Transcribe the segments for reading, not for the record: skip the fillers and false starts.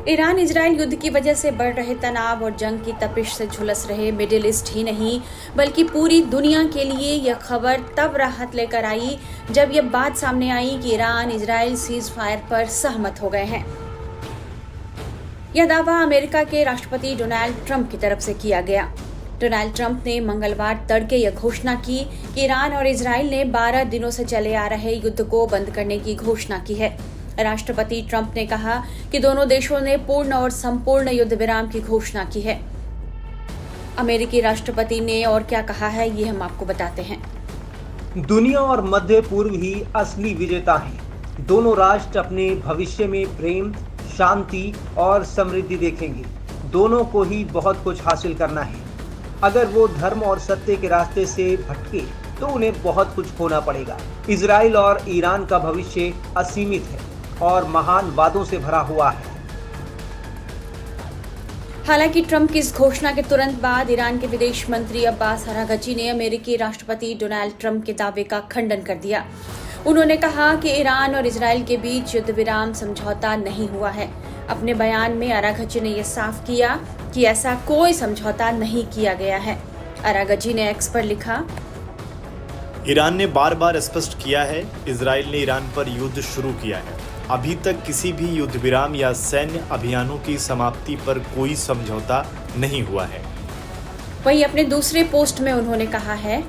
Iran Israel युद्ध की वजह से बढ़ रहे तनाव और जंग की तपिश से झुलस रहे मिडिल ईस्ट ही नहीं बल्कि पूरी दुनिया के लिए यह खबर तब राहत लेकर आई जब यह बात सामने आई कि ईरान इजराइल सीज फायर पर सहमत हो गए हैं। यह दावा अमेरिका के राष्ट्रपति डोनाल्ड ट्रंप की तरफ से किया गया। डोनाल्ड ट्रंप ने मंगलवार तड़के यह घोषणा की कि ईरान और इजराइल ने 12 दिनों से चले आ रहे युद्ध को बंद करने की घोषणा की है। राष्ट्रपति ट्रंप ने कहा कि दोनों देशों ने पूर्ण और संपूर्ण युद्ध विराम की घोषणा की है। अमेरिकी राष्ट्रपति ने और क्या कहा है, ये हम आपको बताते हैं। दुनिया और मध्य पूर्व ही असली विजेता हैं। दोनों राष्ट्र अपने भविष्य में प्रेम, शांति और समृद्धि देखेंगे। दोनों को ही बहुत कुछ हासिल करना है। अगर वो धर्म और सत्य के रास्ते से भटके तो उन्हें बहुत कुछ खोना पड़ेगा। इजराइल और ईरान का भविष्य असीमित है और महान वादों से भरा हुआ है। हालांकि ट्रंप की इस घोषणा के तुरंत बाद ईरान के विदेश मंत्री अब्बास अरागची ने अमेरिकी राष्ट्रपति डोनाल्ड ट्रंप के दावे का खंडन कर दिया। उन्होंने कहा कि ईरान और इजराइल के बीच युद्ध विराम समझौता नहीं हुआ है। अपने बयान में अरागची ने यह साफ किया कि ऐसा कोई समझौता नहीं किया गया है। अरागची ने एक्स पर लिखा, ईरान ने बार बार स्पष्ट किया है, इजराइल ने ईरान पर युद्ध शुरू किया है। अभी तक किसी भी युद्ध विराम या सैन्य अभियानों की समाप्ति पर कोई समझौता नहीं हुआ है। वहीं अपने दूसरे पोस्ट में उन्होंने कहा है,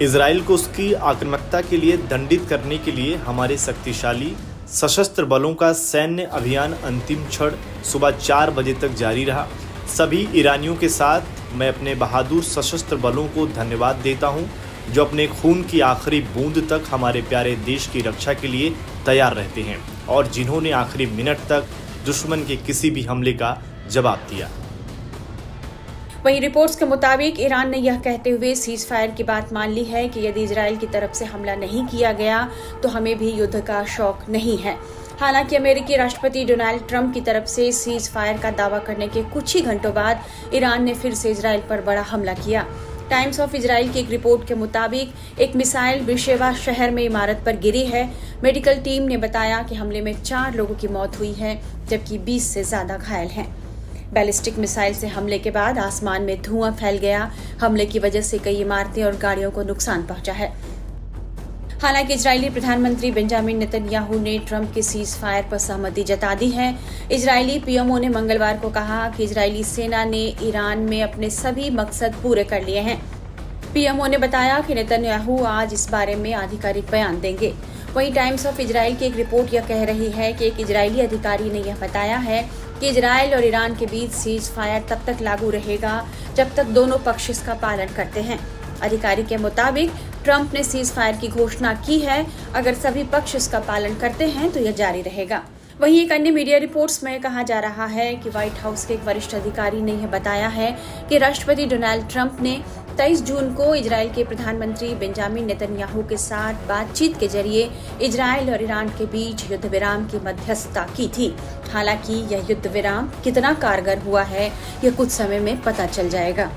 इजराइल को उसकी आक्रामकता के लिए दंडित करने के लिए हमारे शक्तिशाली सशस्त्र बलों का सैन्य अभियान अंतिम क्षण सुबह 4 बजे तक जारी रहा। सभी ईरानियों के साथ मैं अपने बहादुर सशस्त्र बलों को धन्यवाद देता हूं, जो अपने खून की आखिरी बूंद तक हमारे प्यारे देश की रक्षा के लिए तैयार रहते हैं और जिन्होंने आखिरी मिनट तक दुश्मन के किसी भी हमले का जवाब दिया। वहीं रिपोर्ट्स के मुताबिक ईरान ने यह कहते हुए सीज फायर की बात मान ली है कि यदि इजराइल की तरफ से हमला नहीं किया गया तो हमें भी युद्ध का शौक नहीं है। हालांकि अमेरिकी राष्ट्रपति डोनाल्ड ट्रंप की तरफ से सीज फायर का दावा करने के कुछ ही घंटों बाद ईरान ने फिर से इजराइल पर बड़ा हमला किया। टाइम्स ऑफ इजराइल की एक रिपोर्ट के मुताबिक एक मिसाइल बिरशेवा शहर में इमारत पर गिरी है। मेडिकल टीम ने बताया कि हमले में 4 लोगों की मौत हुई है जबकि 20 से ज्यादा घायल हैं। बैलिस्टिक मिसाइल से हमले के बाद आसमान में धुआं फैल गया। हमले की वजह से कई इमारतें और गाड़ियों को नुकसान पहुंचा है। हालांकि इजरायली प्रधानमंत्री बेंजामिन नेतन्याहू ने ट्रंप के सीज फायर पर सहमति जता दी है। इजरायली पीएमओ ने मंगलवार को कहा कि इजरायली सेना ने ईरान में अपने सभी मकसद पूरे कर लिए हैं। पीएमओ ने बताया कि नेतन्याहू आज इस बारे में आधिकारिक बयान देंगे। वहीं टाइम्स ऑफ इजराइल की एक रिपोर्ट यह कह रही है कि एक इजरायली अधिकारी ने यह बताया है कि इजराइल और ईरान के बीच सीज फायर तब तक लागू रहेगा जब तक दोनों पक्ष इसका पालन करते हैं। अधिकारी के मुताबिक ट्रंप ने सीज फायर की घोषणा की है। अगर सभी पक्ष इसका पालन करते हैं तो यह जारी रहेगा। वहीं एक अन्य मीडिया रिपोर्ट्स में कहा जा रहा है कि व्हाइट हाउस के एक वरिष्ठ अधिकारी ने यह बताया है कि राष्ट्रपति डोनाल्ड ट्रंप ने 23 जून को इजराइल के प्रधानमंत्री बेंजामिन नेतन्याहू के साथ बातचीत के जरिए इजराइल और ईरान के बीच युद्ध विराम की मध्यस्थता की थी। हालांकि यह युद्ध विराम कितना कारगर हुआ है, यह कुछ समय में पता चल जाएगा।